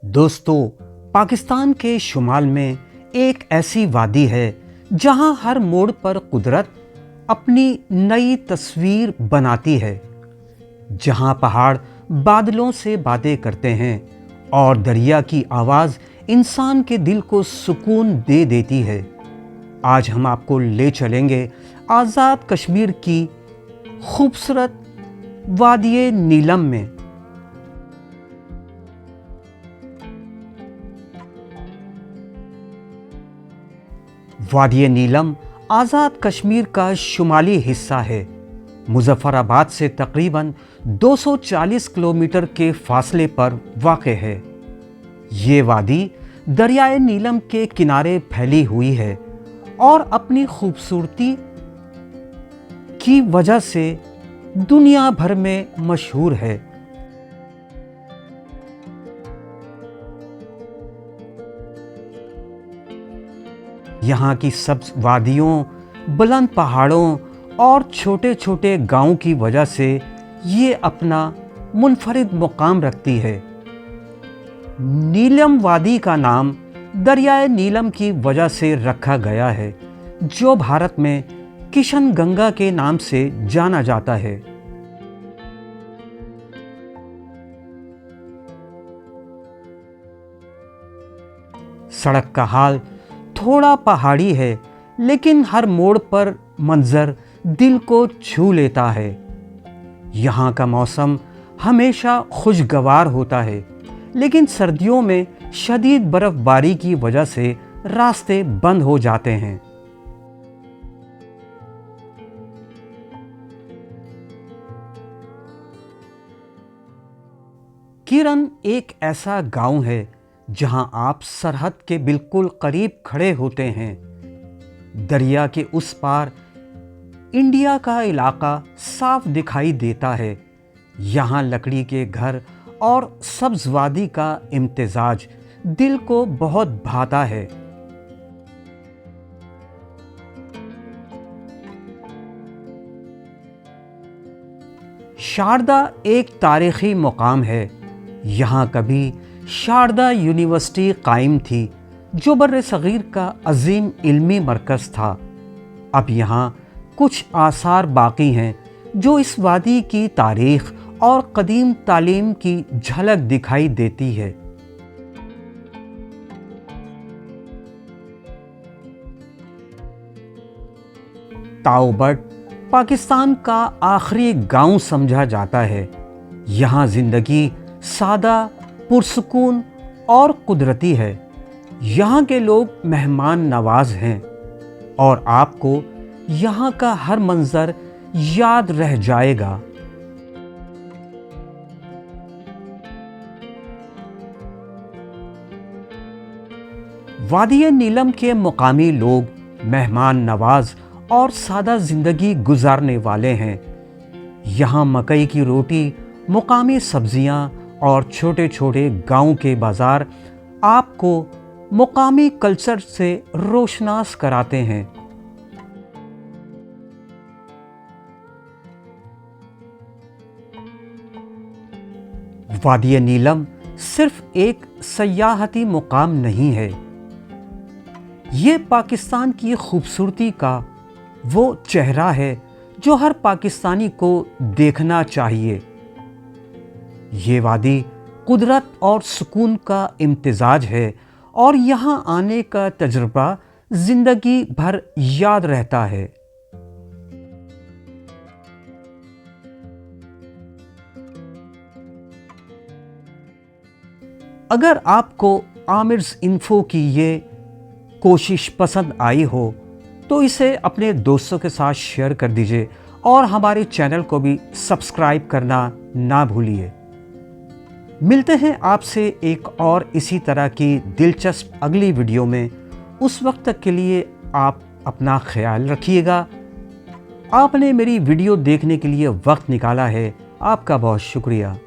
दोस्तों, पाकिस्तान के शुमाल में एक ऐसी वादी है जहां हर मोड़ पर कुदरत अपनी नई तस्वीर बनाती है, जहां पहाड़ बादलों से बातें करते हैं और दरिया की आवाज़ इंसान के दिल को सुकून दे देती है। आज हम आपको ले चलेंगे आज़ाद कश्मीर की खूबसूरत वादी नीलम में। वादी नीलम आज़ाद कश्मीर का शुमाली हिस्सा है। मुजफ्फराबाद से तकरीबन 240 किलोमीटर के फासले पर वाक़ है। ये वादी दरियाए नीलम के किनारे फैली हुई है और अपनी खूबसूरती की वजह से दुनिया भर में मशहूर है। यहाँ की सब्ज वादियों, बुलंद पहाड़ों और छोटे छोटे गांवों की वजह से ये अपना मुनफरिद मुकाम रखती है। नीलम वादी का नाम दरियाए नीलम की वजह से रखा गया है, जो भारत में किशन गंगा के नाम से जाना जाता है। सड़क का हाल थोड़ा पहाड़ी है, लेकिन हर मोड़ पर मंजर दिल को छू लेता है। यहाँ का मौसम हमेशा खुशगवार होता है, लेकिन सर्दियों में शदीद बर्फबारी की वजह से रास्ते बंद हो जाते हैं। किरण एक ऐसा गांव है जहां आप सरहद के बिल्कुल करीब खड़े होते हैं। दरिया के उस पार इंडिया का इलाका साफ दिखाई देता है। यहाँ लकड़ी के घर और सब्ज वादी का इम्तिजाज दिल को बहुत भाता है। शारदा एक तारीखी मुकाम है। यहाँ कभी शारदा यूनिवर्सिटी कायम थी, जो बर्रे सगीर का अजीम इल्मी मरकज़ था। अब यहाँ कुछ आसार बाकी हैं जो इस वादी की तारीख़ और कदीम तालीम की झलक दिखाई देती है। ताओबट पाकिस्तान का आखिरी गांव समझा जाता है। यहाँ ज़िंदगी सादा, पुरसुकून और कुदरती है। यहाँ के लोग मेहमान नवाज हैं और आपको यहाँ का हर मंजर याद रह जाएगा। वादी नीलम के मुकामी लोग मेहमान नवाज और सादा जिंदगी गुजारने वाले हैं। यहाँ मकई की रोटी, मुकामी सब्जियाँ और छोटे छोटे गांव के बाजार आपको मुकामी कल्चर से रोशनास कराते हैं। वादी नीलम सिर्फ एक सयाहती मुकाम नहीं है, ये पाकिस्तान की खूबसूरती का वो चेहरा है जो हर पाकिस्तानी को देखना चाहिए। ये वादी कुदरत और सुकून का इम्तिजाज है और यहाँ आने का तजुर्बा जिंदगी भर याद रहता है। अगर आपको आमिर्स इन्फो की ये कोशिश पसंद आई हो तो इसे अपने दोस्तों के साथ शेयर कर दीजिए और हमारे चैनल को भी सब्सक्राइब करना ना भूलिए। मिलते हैं आपसे एक और इसी तरह की दिलचस्प अगली वीडियो में। उस वक्त तक के लिए आप अपना ख्याल रखिएगा। आपने मेरी वीडियो देखने के लिए वक्त निकाला है, आपका बहुत शुक्रिया।